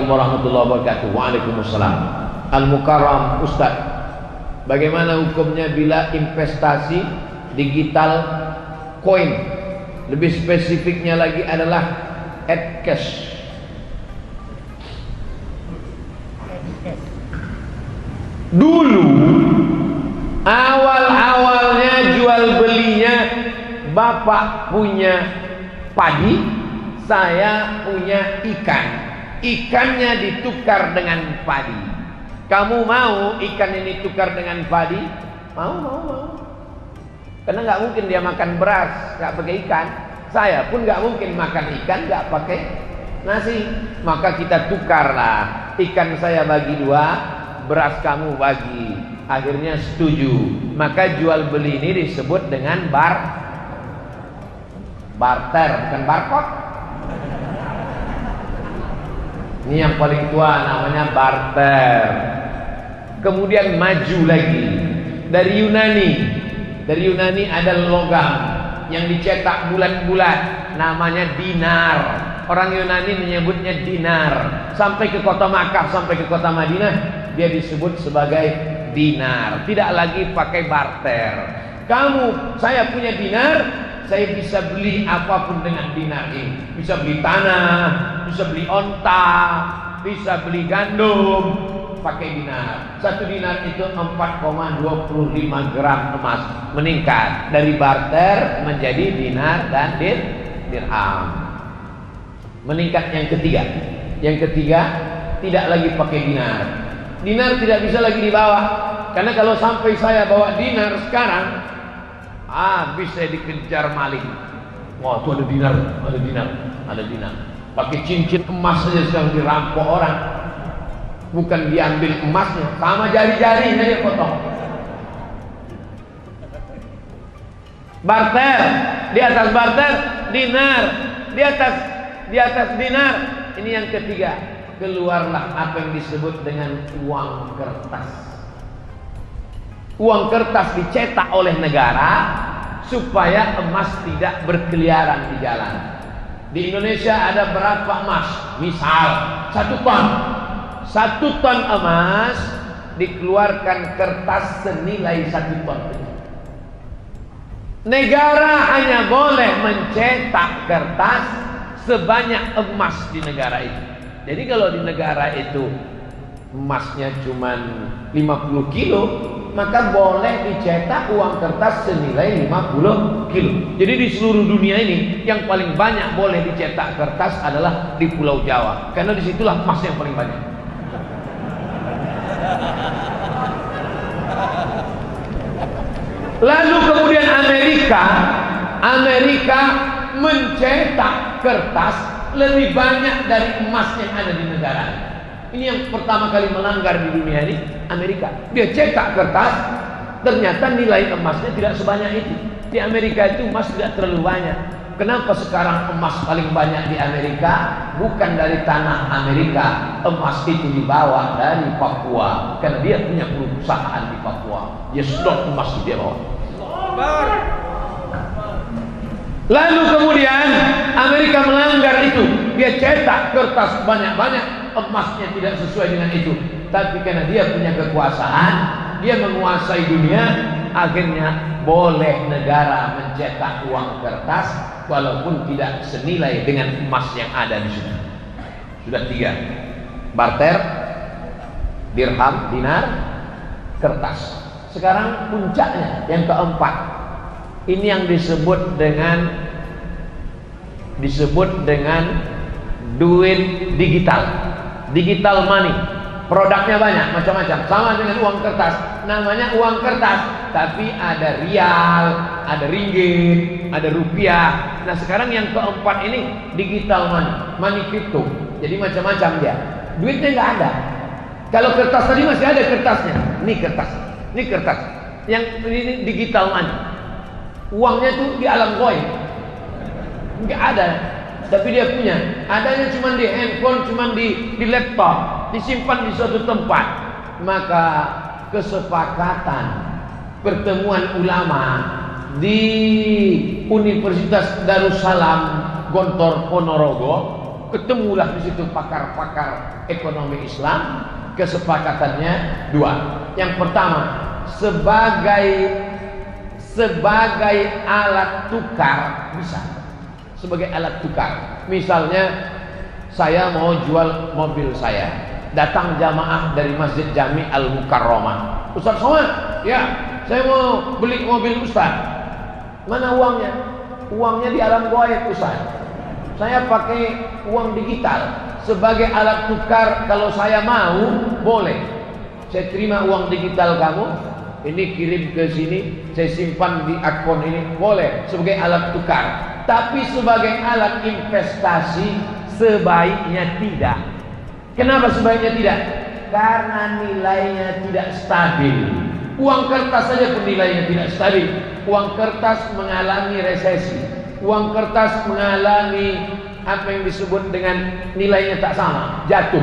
warahmatullahi wabarakatuh. Waalaikumsalam. Al-Mukarram Ustaz, bagaimana hukumnya bila investasi digital koin, lebih spesifiknya lagi adalah cash? Dulu awal-awalnya jual belinya, bapak punya padi, saya punya ikan. Ikannya ditukar dengan padi. Kamu mau ikan ini tukar dengan padi? Mau. Karena nggak mungkin dia makan beras nggak pakai ikan. Saya pun nggak mungkin makan ikan nggak pakai nasi. Maka kita tukarlah. Ikan saya bagi 2, beras kamu bagi. Akhirnya setuju. Maka jual beli ini disebut dengan barter, bukan barcode. Ini yang paling tua, namanya barter. Kemudian maju lagi dari Yunani ada logam yang dicetak bulat-bulat, namanya dinar. Orang Yunani menyebutnya dinar. Sampai ke kota Makkah, sampai ke kota Madinah, dia disebut sebagai dinar. Tidak lagi pakai barter. Saya punya dinar, saya bisa beli apapun dengan dinar ini. Bisa beli tanah, bisa beli onta, bisa beli gandum, pakai dinar. 1 dinar itu 4,25 gram emas. Meningkat dari barter menjadi dinar dan dirham. Meningkat yang ketiga tidak lagi pakai dinar. Dinar tidak bisa lagi dibawa, karena kalau sampai saya bawa dinar sekarang, bisa dikejar maling. Wah, itu ada dinar. Pakai cincin emas saja sedang dirampok orang. Bukan diambil emasnya, sama jari-jarinya dia potong. Barter, di atas barter dinar, di atas dinar. Ini yang ketiga, keluarlah apa yang disebut dengan uang kertas. Uang kertas dicetak oleh negara supaya emas tidak berkeliaran di jalan. Di Indonesia ada berapa emas? Misal 1 ton. 1 ton emas dikeluarkan kertas senilai 1 ton. Negara hanya boleh mencetak kertas sebanyak emas di negara itu. Jadi kalau di negara itu emasnya cuma 50 kilo, maka boleh dicetak uang kertas senilai 50 kilo. Jadi di seluruh dunia ini yang paling banyak boleh dicetak kertas adalah di Pulau Jawa, karena disitulah emas yang paling banyak. Lalu kemudian Amerika mencetak kertas lebih banyak dari emas yang ada di negara. Ini yang pertama kali melanggar di dunia ini, Amerika. Dia cetak kertas, ternyata nilai emasnya tidak sebanyak itu. Di Amerika itu emas tidak terlalu banyak. Kenapa sekarang emas paling banyak di Amerika? Bukan dari tanah Amerika. Emas itu dibawa dari Papua, karena dia punya perusahaan di Papua. Dia sedot emas itu dia bawa. Lalu kemudian Amerika melanggar itu. Dia cetak kertas banyak-banyak, emasnya tidak sesuai dengan itu. Tapi karena dia punya kekuasaan, dia menguasai dunia, akhirnya boleh negara mencetak uang kertas walaupun tidak senilai dengan emas yang ada di sini. Sudah 3: barter, dirham, dinar, kertas. Sekarang puncaknya yang keempat. Ini yang disebut dengan duit digital money. Produknya banyak, macam-macam, sama dengan uang kertas. Namanya uang kertas, tapi ada rial, ada ringgit, ada rupiah. Nah sekarang yang keempat ini digital money crypto. Jadi macam-macam dia. Duitnya nggak ada. Kalau kertas tadi masih ada kertasnya. Ini kertas. Yang ini digital money. Uangnya tuh di alam goib, nggak ada. Tapi dia punya. Adanya cuma di handphone, cuma di laptop, disimpan di suatu tempat. Maka kesepakatan pertemuan ulama di Universitas Darussalam Gontor Ponorogo Ketemulah di situ pakar-pakar ekonomi Islam. Kesepakatannya dua. Yang pertama, sebagai alat tukar bisa. Sebagai alat tukar. Misalnya saya mau jual mobil saya. Datang jamaah dari Masjid Jami Al-Mukarramah. Ustaz Somad, ya, saya mau beli mobil Ustaz. Mana uangnya? Uangnya di alam gaib Ustaz. Saya pakai uang digital sebagai alat tukar. Kalau saya mau, boleh. Saya terima uang digital kamu, ini kirim ke sini, saya simpan di akun ini, boleh sebagai alat tukar. Tapi sebagai alat investasi sebaiknya tidak. Kenapa sebaiknya tidak? Karena nilainya tidak stabil. Uang kertas saja pun nilainya tidak stabil. Uang kertas mengalami resesi. Uang kertas mengalami apa yang disebut dengan nilainya tak sama, jatuh.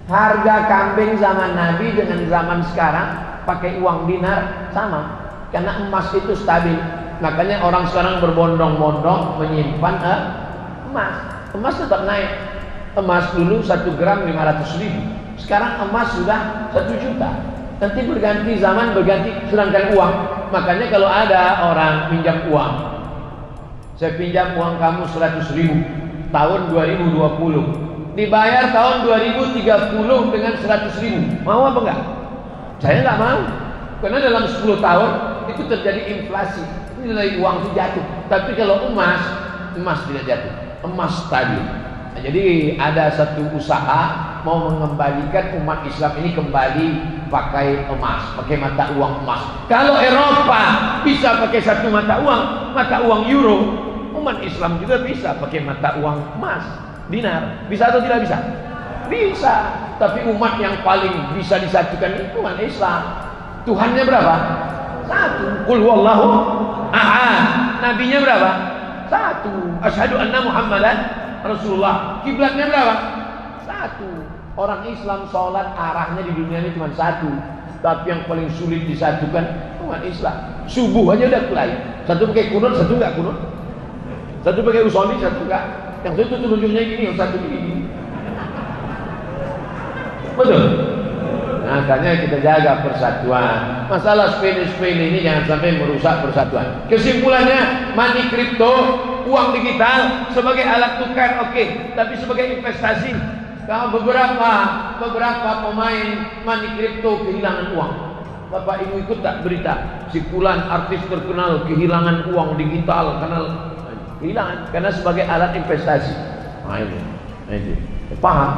Harga kambing zaman Nabi dengan zaman sekarang pakai uang dinar sama, karena emas itu stabil. Makanya orang sekarang berbondong-bondong menyimpan emas. Emas tetap naik. Emas dulu 1 gram 500.000, sekarang emas sudah 1 juta. Nanti berganti zaman, berganti. Sedangkan uang, makanya kalau ada orang pinjam uang, saya pinjam uang kamu 100.000 tahun 2020, dibayar tahun 2030 dengan 100.000, mau apa enggak? Saya enggak mau, karena dalam 10 tahun itu terjadi inflasi, nilai uang itu jatuh. Tapi kalau emas tidak jatuh, emas stabil. Nah, jadi ada satu usaha mau mengembalikan umat Islam ini kembali pakai emas, pakai mata uang emas. Kalau Eropa bisa pakai satu mata uang euro, umat Islam juga bisa pakai mata uang emas, dinar. Bisa atau tidak bisa? Bisa. Tapi umat yang paling bisa disatukan itu umat Islam. Tuhannya berapa? Satu. Qul huwallahu ahad. Nabinya berapa? Satu. Asyhadu anna Muhammadan Rasulullah. Kiblatnya berapa? Satu. Orang Islam sholat arahnya di dunia ini cuma satu. Tapi yang paling sulit disatukan umat Islam. Subuh aja udah mulai. Satu pakai kunut, satu enggak kunut. Satu pakai usoni, satu enggak. Yang satu telunjuknya gini, yang satu gini. Betul? Nah, makanya kita jaga persatuan. Masalah sepele-sepele ini jangan sampai merusak persatuan. Kesimpulannya, money crypto, uang digital sebagai alat tukar oke, tapi sebagai investasi. Kalau beberapa pemain money crypto kehilangan uang. Bapak Ibu ikut tak berita? Si fulan artis terkenal kehilangan uang digital karena kehilangan karena sebagai alat investasi. Nah, ini. Paham?